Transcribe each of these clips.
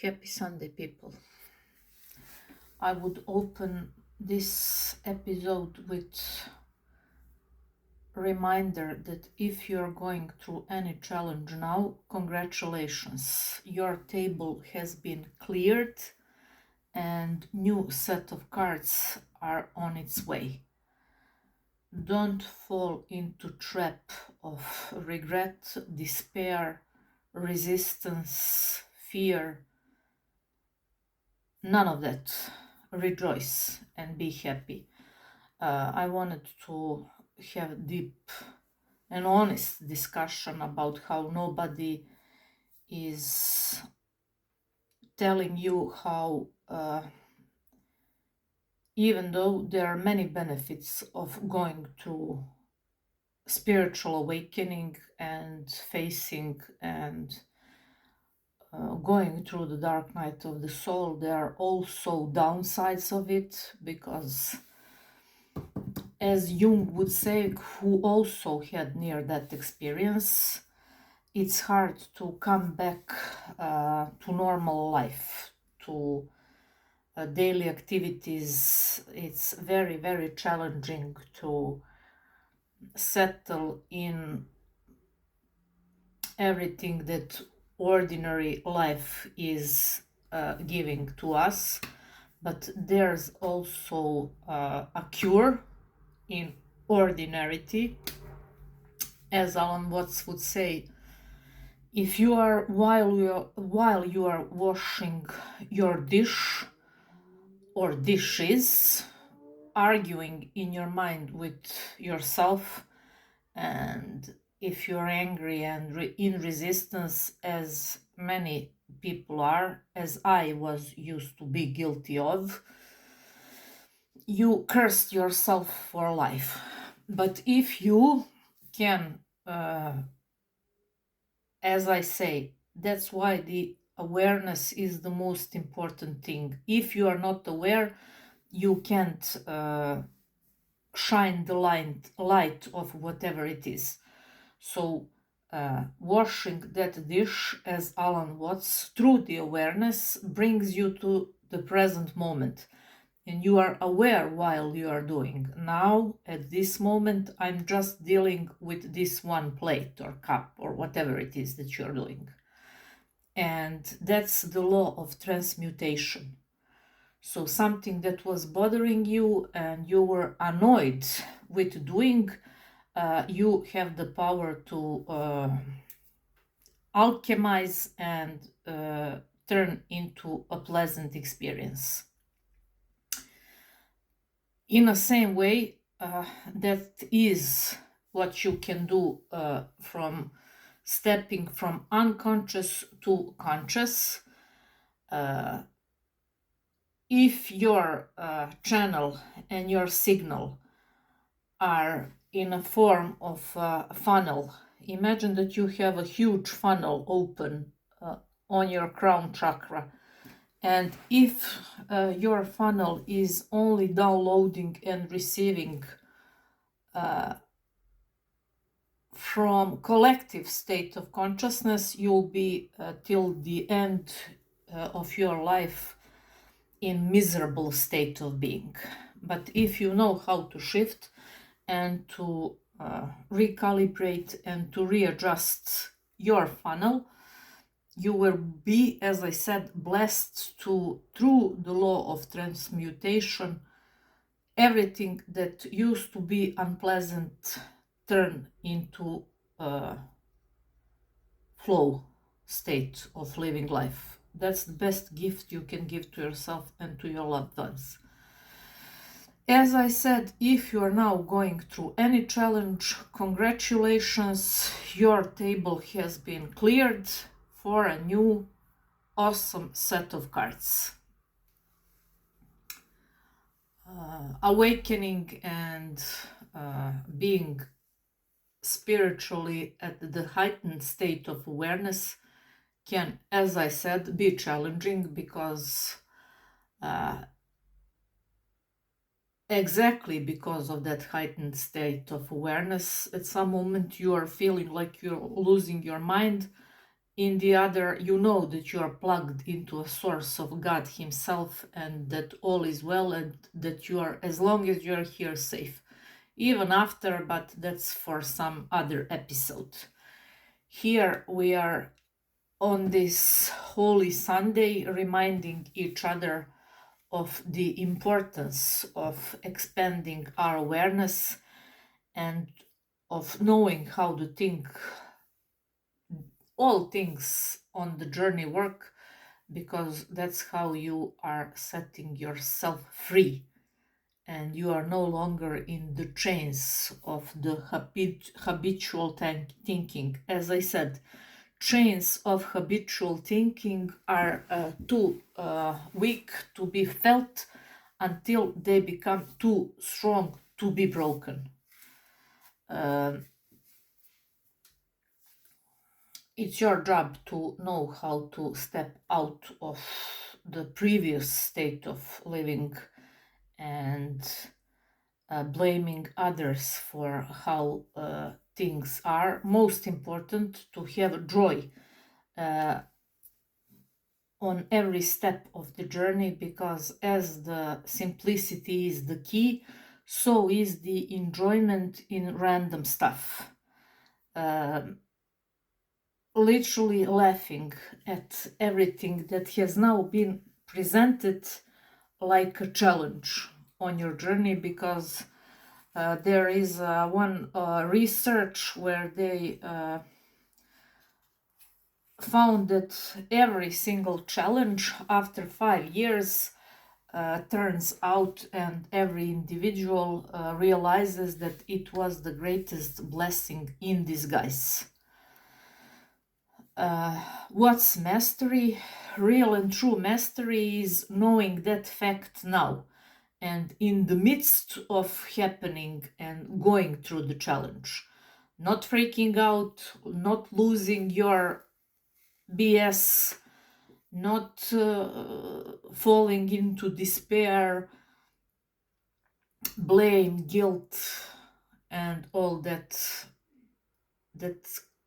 Happy Sunday, people. I would open this episode with a reminder that if you're going through any challenge now, congratulations. Your table has been cleared and new set of cards are on its way. Don't fall into trap of regret, despair, resistance, fear. None of that. Rejoice and be happy. I wanted to have a deep and honest discussion about how nobody is telling you how, even though there are many benefits of going through spiritual awakening and facing and going through the dark night of the soul, there are also downsides of it, because as Jung would say, who also had near that experience, it's hard to come back to normal life, to daily activities. It's very, very challenging to settle in everything that ordinary life is giving to us. But there's also a cure in ordinarity. As Alan Watts would say, if you are while you are washing your dish or dishes, arguing in your mind with yourself, and if you're angry and in resistance, as many people are, as I was used to be guilty of, you cursed yourself for life. But if you can, as I say, that's why the awareness is the most important thing. If you are not aware, you can't shine the light of whatever it is. So washing that dish, as Alan Watts, through the awareness, brings you to the present moment. And you are aware while you are doing. Now, at this moment, I'm just dealing with this one plate or cup or whatever it is that you're doing. And that's the law of transmutation. So something that was bothering you and you were annoyed with doing, you have the power to alchemize and turn into a pleasant experience. In the same way, that is what you can do from stepping from unconscious to conscious. If your channel and your signal are in a form of a funnel, imagine that you have a huge funnel open on your crown chakra. And if your funnel is only downloading and receiving from collective state of consciousness, you'll be till the end of your life in miserable state of being. But if you know how to shift and to recalibrate and to readjust your funnel, you will be, as I said, blessed to, through the law of transmutation, everything that used to be unpleasant turn into a flow state of living life. That's the best gift you can give to yourself and to your loved ones. As I said, if you are now going through any challenge, congratulations, your table has been cleared for a new awesome set of cards. Awakening and being spiritually at the heightened state of awareness can, as I said, be challenging, because exactly because of that heightened state of awareness, at some moment you are feeling like you're losing your mind In the other, you know that you are plugged into a source of God Himself and that all is well and that you are, as long as you are here, safe. Even after, but that's for some other episode. Here we are on this Holy Sunday reminding each other of the importance of expanding our awareness and of knowing how to think all things on the journey work, because that's how you are setting yourself free and you are no longer in the chains of the habitual thinking. As I said, chains of habitual thinking are too weak to be felt until they become too strong to be broken. It's your job to know how to step out of the previous state of living and blaming others for how things are. Most important, to have joy on every step of the journey, because as the simplicity is the key, so is the enjoyment in random stuff. Literally laughing at everything that has now been presented like a challenge on your journey, because there is one research where they found that every single challenge after 5 years turns out, and every individual realizes that it was the greatest blessing in disguise. What's mastery? Real and true mastery is knowing that fact now and in the midst of happening and going through the challenge. Not freaking out, not losing your BS, not falling into despair, blame, guilt, and all that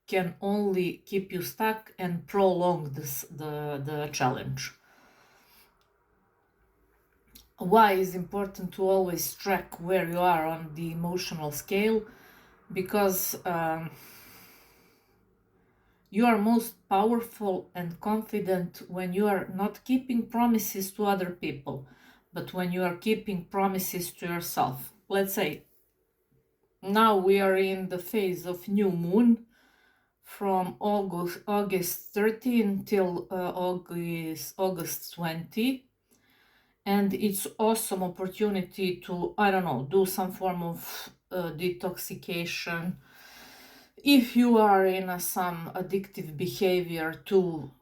can only keep you stuck and prolong the challenge. Why is important to always track where you are on the emotional scale? Because you are most powerful and confident when you are not keeping promises to other people, but when you are keeping promises to yourself. Let's say now we are in the phase of new moon from August 13 till August 20. And it's awesome opportunity to, I don't know, do some form of detoxification. If you are in some addictive behavior, to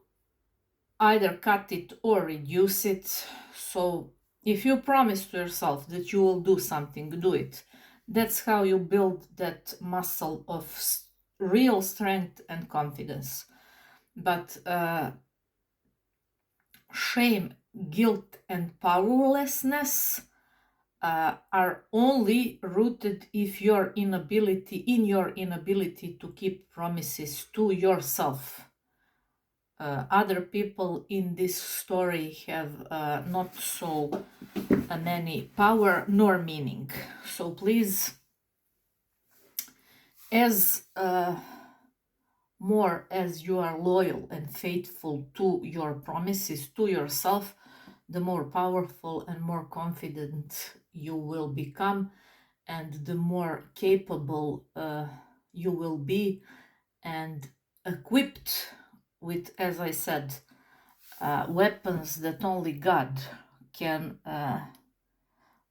either cut it or reduce it. So if you promise to yourself that you will do something, do it. That's how you build that muscle of real strength and confidence. But shame, guilt, and powerlessness are only rooted if in your inability to keep promises to yourself. Other people in this story have not so many power nor meaning. So please, as more as you are loyal and faithful to your promises to yourself, the more powerful and more confident you will become, and the more capable you will be, and equipped with, as I said, weapons that only God can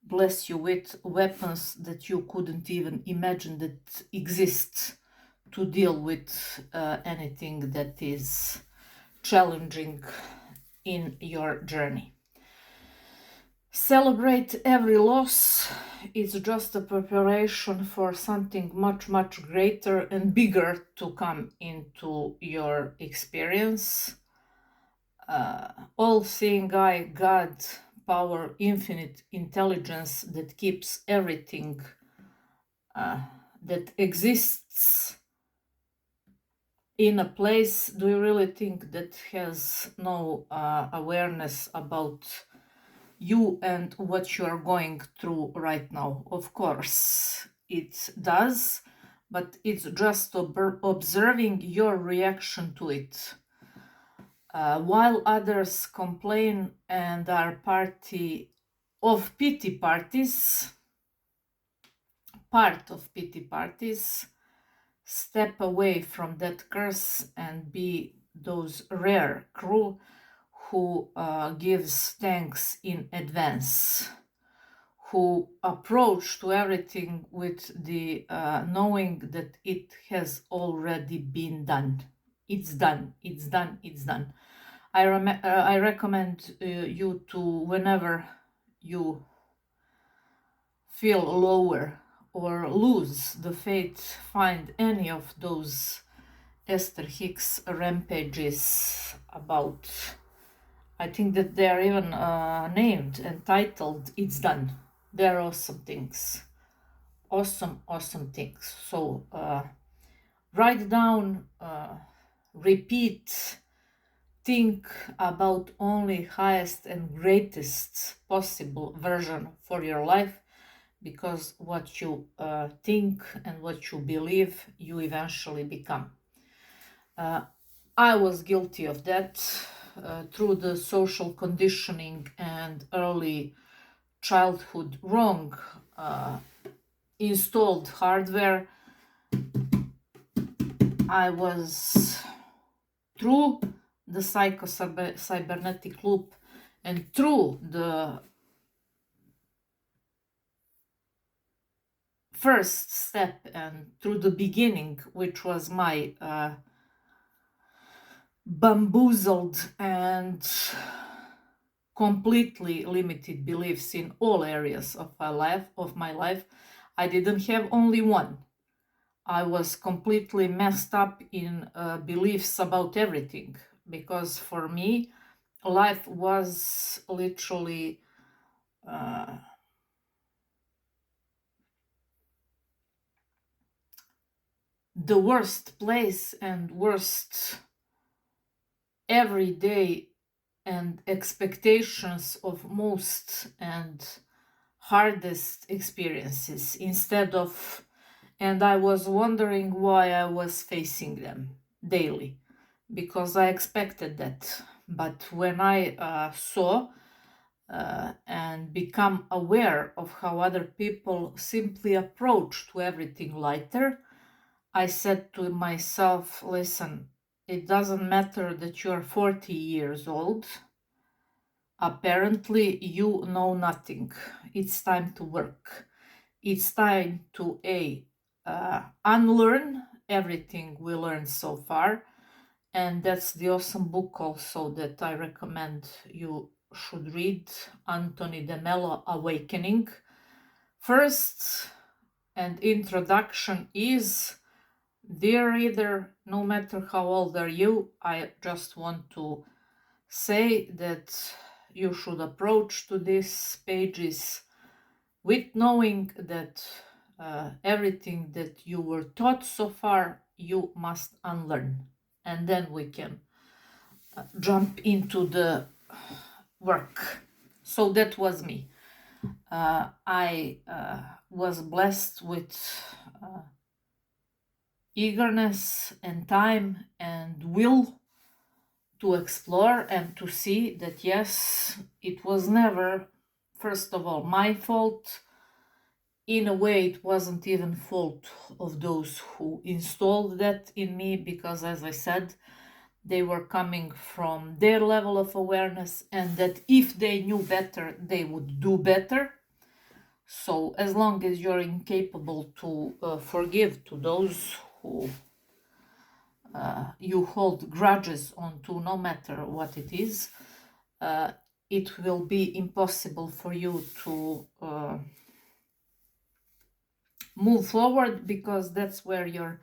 bless you with, weapons that you couldn't even imagine that exist to deal with anything that is challenging in your journey. Celebrate every loss. It's just a preparation for something much, much greater and bigger to come into your experience. All-seeing eye, God, power, infinite intelligence that keeps everything that exists in a place, do you really think, that has no awareness about you and what you are going through right now? Of course, it does, but it's just observing your reaction to it. While others complain and are of pity parties, part of pity parties, step away from that curse and be those rare crew who gives thanks in advance, who approach to everything with the knowing that it has already been done. It's done, it's done, it's done. I recommend you to, whenever you feel lower or lose the faith, find any of those Esther Hicks rampages about, I think that they are even named and titled It's Done. They're awesome things. Awesome things. So write down, repeat, think about only highest and greatest possible version for your life, because what you think and what you believe, you eventually become. I was guilty of that through the social conditioning and early childhood wrong installed hardware. I was through the psycho-cybernetic loop and through the first step and through the beginning, which was my bamboozled and completely limited beliefs in all areas of my life. I didn't have only one. I was completely messed up in beliefs about everything, because for me, life was literally the worst place and worst everyday and expectations of most and hardest experiences and I was wondering why I was facing them daily, because I expected that. But when I saw and become aware of how other people simply approach to everything lighter, I said to myself, listen, it doesn't matter that you're 40 years old. Apparently, you know nothing. It's time to work. It's time to unlearn everything we learned so far. And that's the awesome book also that I recommend you should read, Anthony DeMello, Awakening. First and introduction is, dear reader, no matter how old are you, I just want to say that you should approach to these pages with knowing that everything that you were taught so far, you must unlearn. And then we can jump into the work. So that was me. I was blessed with eagerness and time and will to explore and to see that yes, it was never, first of all, my fault. In a way, it wasn't even fault of those who installed that in me, because as I said, they were coming from their level of awareness, and that if they knew better, they would do better. So as long as you're incapable to forgive to those who you hold grudges onto, no matter what it is, it will be impossible for you to move forward, because that's where your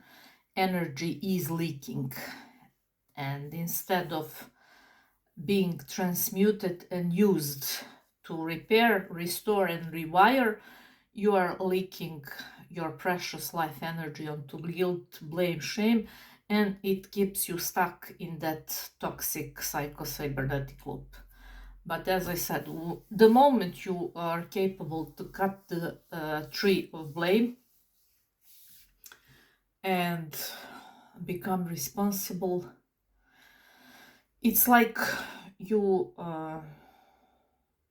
energy is leaking. And instead of being transmuted and used to repair, restore, and rewire, you are leaking your precious life energy onto guilt, blame, shame, and it keeps you stuck in that toxic psychocybernetic loop. But as I said, the moment you are capable to cut the tree of blame and become responsible, it's like you are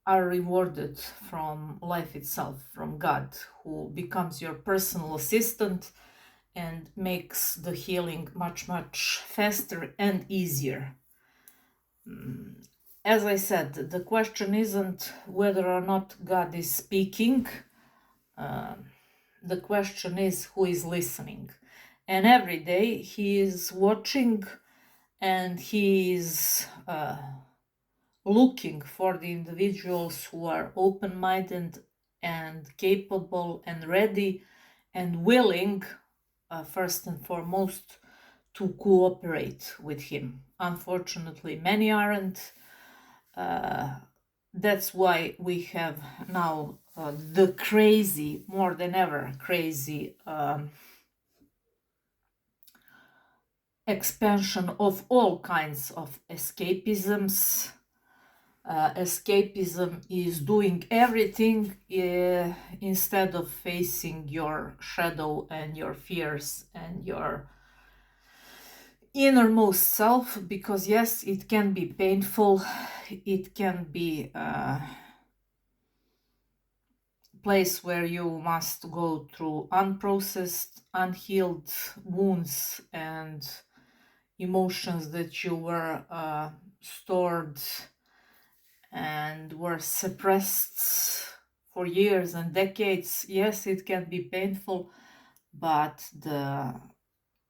rewarded from life itself, from God, who becomes your personal assistant and makes the healing much, much faster and easier. As I said, the question isn't whether or not God is speaking. The question is who is listening. And every day he is watching and he is looking for the individuals who are open-minded and capable and ready and willing, first and foremost, to cooperate with him. Unfortunately, many aren't. That's why we have now the crazy, more than ever crazy, expansion of all kinds of escapisms. Escapism is doing everything instead of facing your shadow and your fears and your innermost self, because yes, it can be painful, it can be a place where you must go through unprocessed, unhealed wounds and emotions that you were stored and were suppressed for years and decades. Yes, it can be painful, but the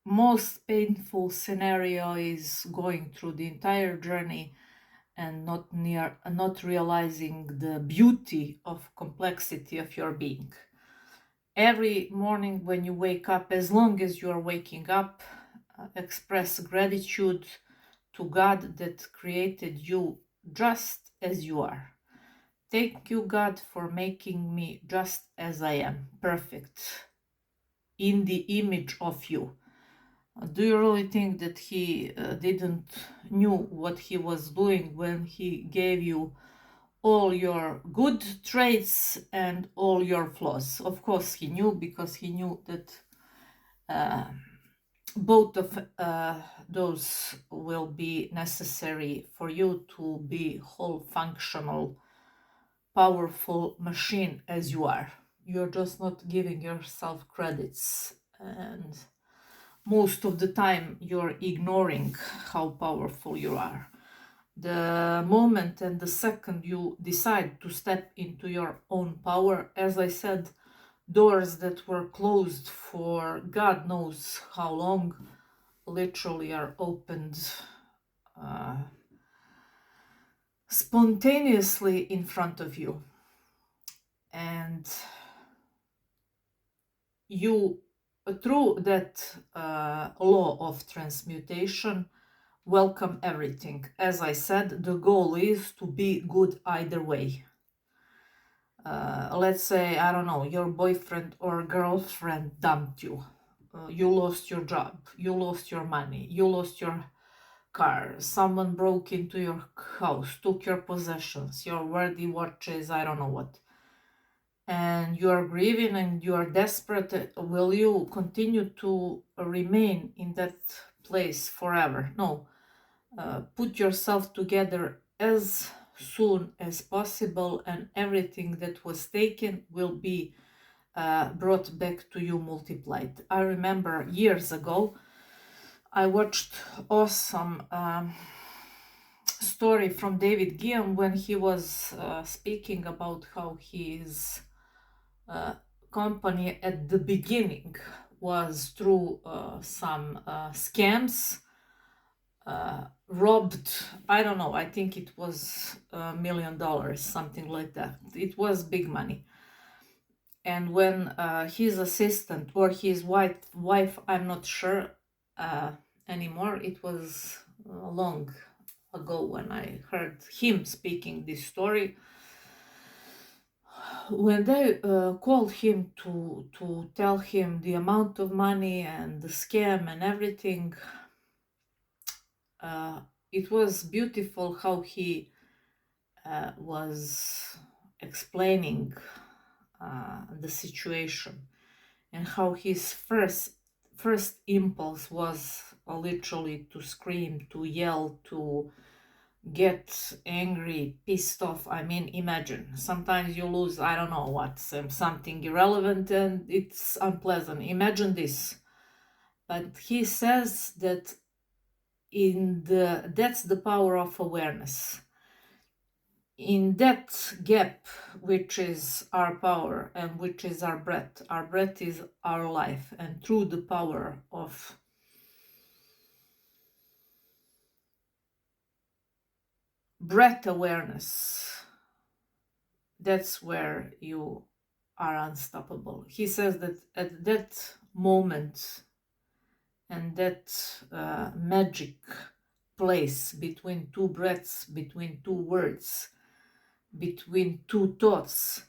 most painful scenario is going through the entire journey and not realizing the beauty of complexity of your being. Every morning when you wake up, as long as you are waking up, express gratitude to God that created you just as you are. Thank you, God, for making me just as I am, perfect, in the image of you. Do you really think that he didn't knew what he was doing when he gave you all your good traits and all your flaws? Of course he knew, because he knew that both of those will be necessary for you to be whole functional, powerful machine as you are. You're just not giving yourself credits, and most of the time you're ignoring how powerful you are. The moment and the second you decide to step into your own power, as I said, doors that were closed for God knows how long literally are opened spontaneously in front of you. And you, through that law of transmutation, welcome everything. As I said, the goal is to be good either way. Let's say, I don't know, your boyfriend or girlfriend dumped you. You lost your job, you lost your money, you lost your car, someone broke into your house, took your possessions, your worthy watches, I don't know what. And you are grieving and you are desperate. Will you continue to remain in that place forever? No. Put yourself together as soon as possible, and everything that was taken will be brought back to you multiplied. I remember years ago I watched awesome story from David Guillaume when he was speaking about how his company at the beginning was through some scams, robbed, I don't know, I think it was $1 million, something like that. It was big money. And when his assistant or his wife, I'm not sure anymore, it was long ago when I heard him speaking this story. When they called him to tell him the amount of money and the scam and everything, it was beautiful how he was explaining the situation, and how his first impulse was literally to scream, to yell, to get angry, pissed off. I mean, imagine sometimes you lose, I don't know what, something irrelevant and it's unpleasant. Imagine this. But he says that that's the power of awareness. In that gap, which is our power and which is our breath is our life, and through the power of breath awareness, that's where you are unstoppable. He says that at that moment and that magic place between two breaths, between two words, between two thoughts,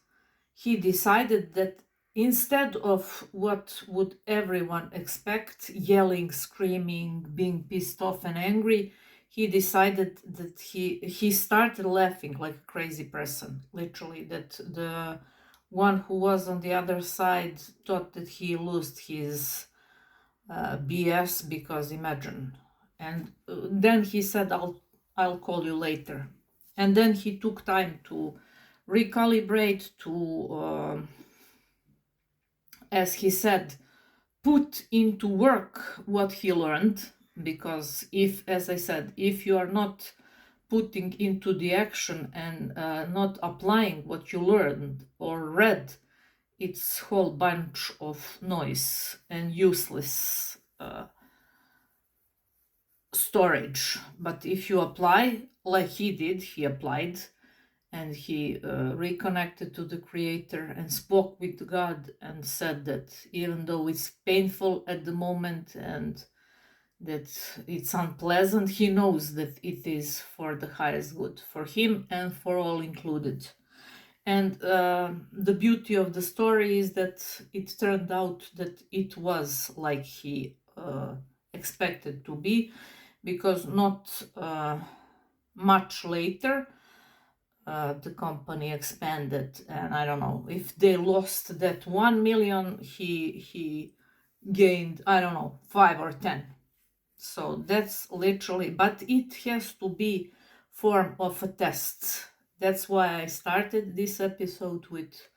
he decided that instead of what would everyone expect, yelling, screaming, being pissed off and angry, he decided that he started laughing like a crazy person, literally, that the one who was on the other side thought that he lost his BS, because imagine. And then he said, I'll call you later. And then he took time to recalibrate, to as he said, put into work what he learned. Because if, as I said, if you are not putting into the action and not applying what you learned or read, it's whole bunch of noise and useless storage. But if you apply like he did, he applied, and he reconnected to the creator and spoke with God and said that even though it's painful at the moment and that it's unpleasant, he knows that it is for the highest good, for him and for all included. And the beauty of the story is that it turned out that it was like he expected to be, because not much later the company expanded, and I don't know if they lost that 1 million, he gained, I don't know, 5 or 10. So that's literally, but it has to be form of a test. That's why I started this episode with,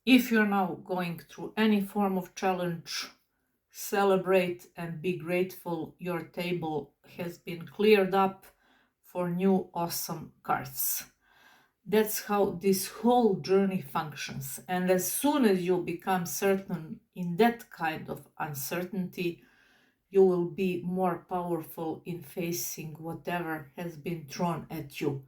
if you're now going through any form of challenge, celebrate and be grateful your table has been cleared up for new awesome cards. That's how this whole journey functions. And as soon as you become certain in that kind of uncertainty, you will be more powerful in facing whatever has been thrown at you.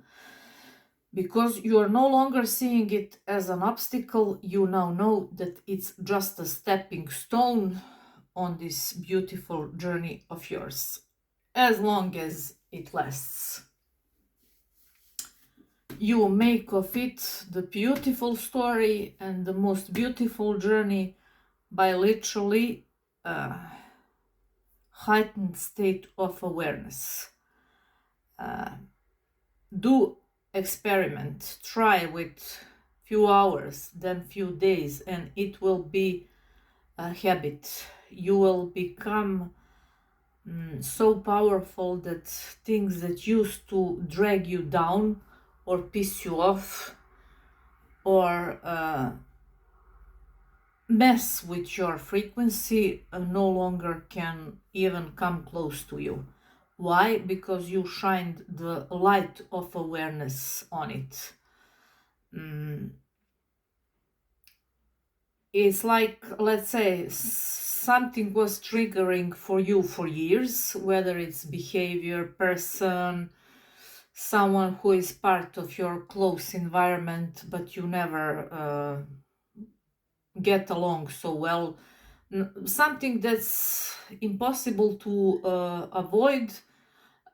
Because you are no longer seeing it as an obstacle, you now know that it's just a stepping stone on this beautiful journey of yours, as long as it lasts. You make of it the beautiful story and the most beautiful journey by literally heightened state of awareness. Do experiment, try with few hours, then few days, and it will be a habit. You will become so powerful that things that used to drag you down or piss you off or mess with your frequency no longer can even come close to you. Why? Because you shined the light of awareness on it. It's like, let's say, something was triggering for you for years, whether it's behavior, person, someone who is part of your close environment, but you never get along so well. Something that's impossible to avoid,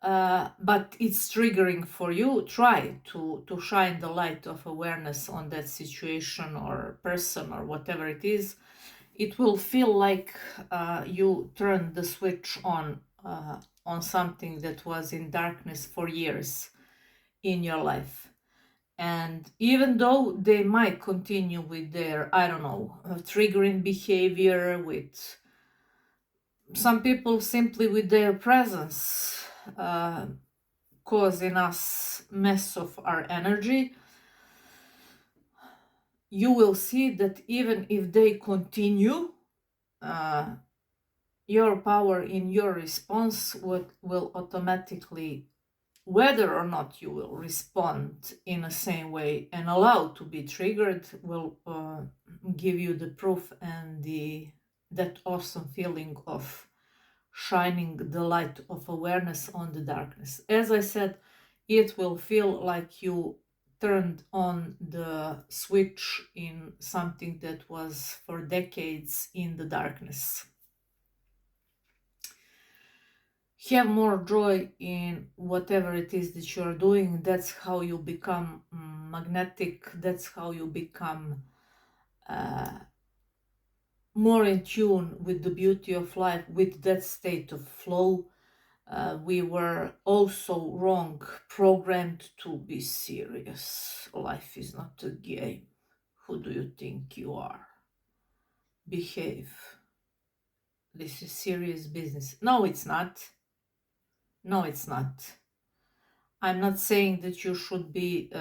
but it's triggering for you. Try to shine the light of awareness on that situation or person or whatever it is. It will feel like you turn the switch on on something that was in darkness for years in your life. And even though they might continue with their, I don't know, triggering behavior, with some people simply with their presence causing us mess of our energy, you will see that even if they continue, your power in your response will automatically, whether or not you will respond in the same way and allow to be triggered, will give you the proof and that awesome feeling of shining the light of awareness on the darkness. As I said, it will feel like you turned on the switch in something that was for decades in the darkness. Have more joy in whatever it is that you're doing. That's how you become magnetic. That's how you become more in tune with the beauty of life, with that state of flow. We were also wrong, programmed to be serious. Life is not a game. Who do you think you are? Behave. This is serious business. No, it's not. No, it's not. I'm not saying that you should be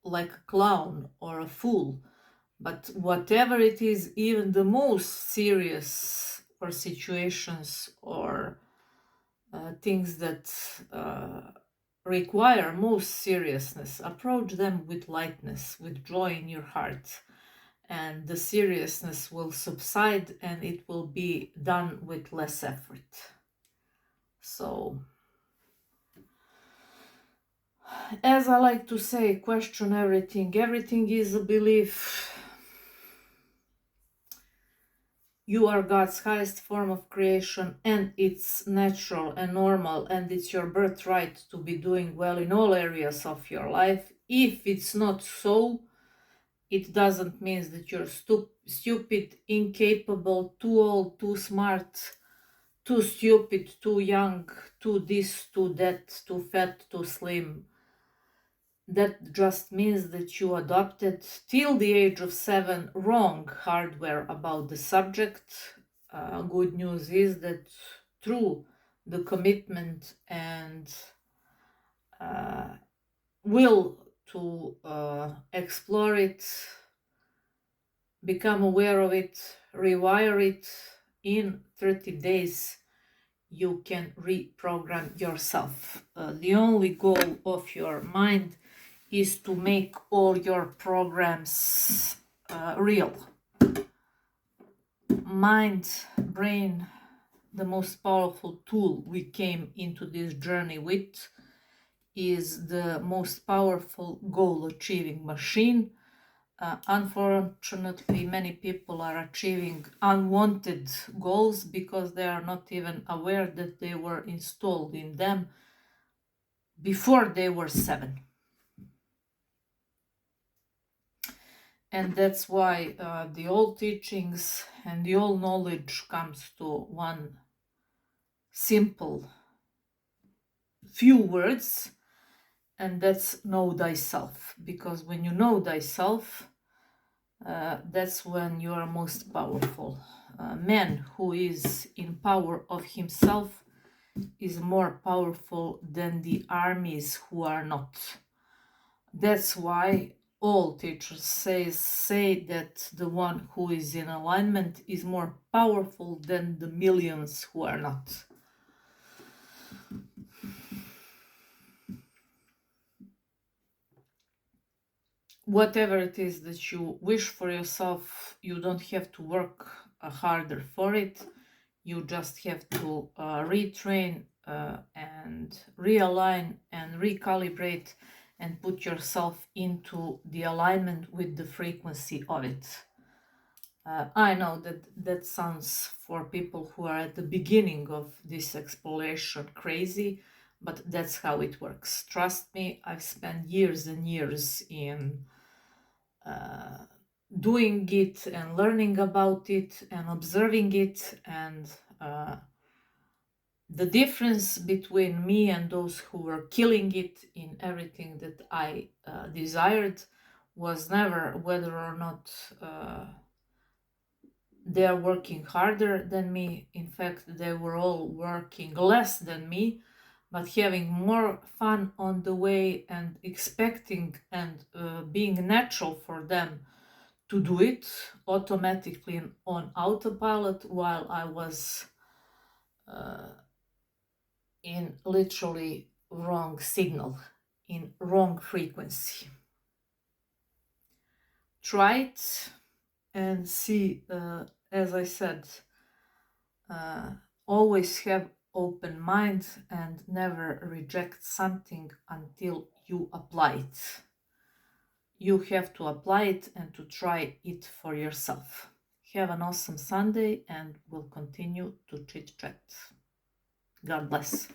like a clown or a fool, but whatever it is, even the most serious or situations or things that require most seriousness, approach them with lightness, with joy in your heart, and the seriousness will subside and it will be done with less effort. So, as I like to say, question everything. Everything is a belief. You are God's highest form of creation, and it's natural and normal, and it's your birthright to be doing well in all areas of your life. If it's not so, it doesn't mean that you're stupid, incapable, too old, too smart, too stupid, too young, too this, too that, too fat, too slim. That just means that you adopted till the age of 7 wrong hardware about the subject. Good news is that through the commitment and will to explore it, become aware of it, rewire it, in 30 days you can reprogram yourself. The only goal of your mind is to make all your programs real. Mind, brain, the most powerful tool we came into this journey with, is the most powerful goal achieving machine. Unfortunately, many people are achieving unwanted goals because they are not even aware that they were installed in them before they were 7. And that's why the old teachings and the old knowledge comes to one simple few words, and that's know thyself. Because when you know thyself, that's when you are most powerful. Man who is in power of himself is more powerful than the armies who are not. That's why all teachers say that the one who is in alignment is more powerful than the millions who are not. Whatever it is that you wish for yourself, you don't have to work harder for it. You just have to retrain and realign and recalibrate and put yourself into the alignment with the frequency of it. I know that sounds for people who are at the beginning of this exploration crazy, but that's how it works. Trust me, I've spent years and years in doing it and learning about it and observing it, and The difference between me and those who were killing it in everything that I desired was never whether or not they are working harder than me. In fact, they were all working less than me, but having more fun on the way and expecting and being natural for them to do it automatically on autopilot while I was in literally wrong signal, in wrong frequency. Try it and see, as I said, always have open mind and never reject something until you apply it. You have to apply it and to try it for yourself. Have an awesome Sunday and we'll continue to chit chat. God bless.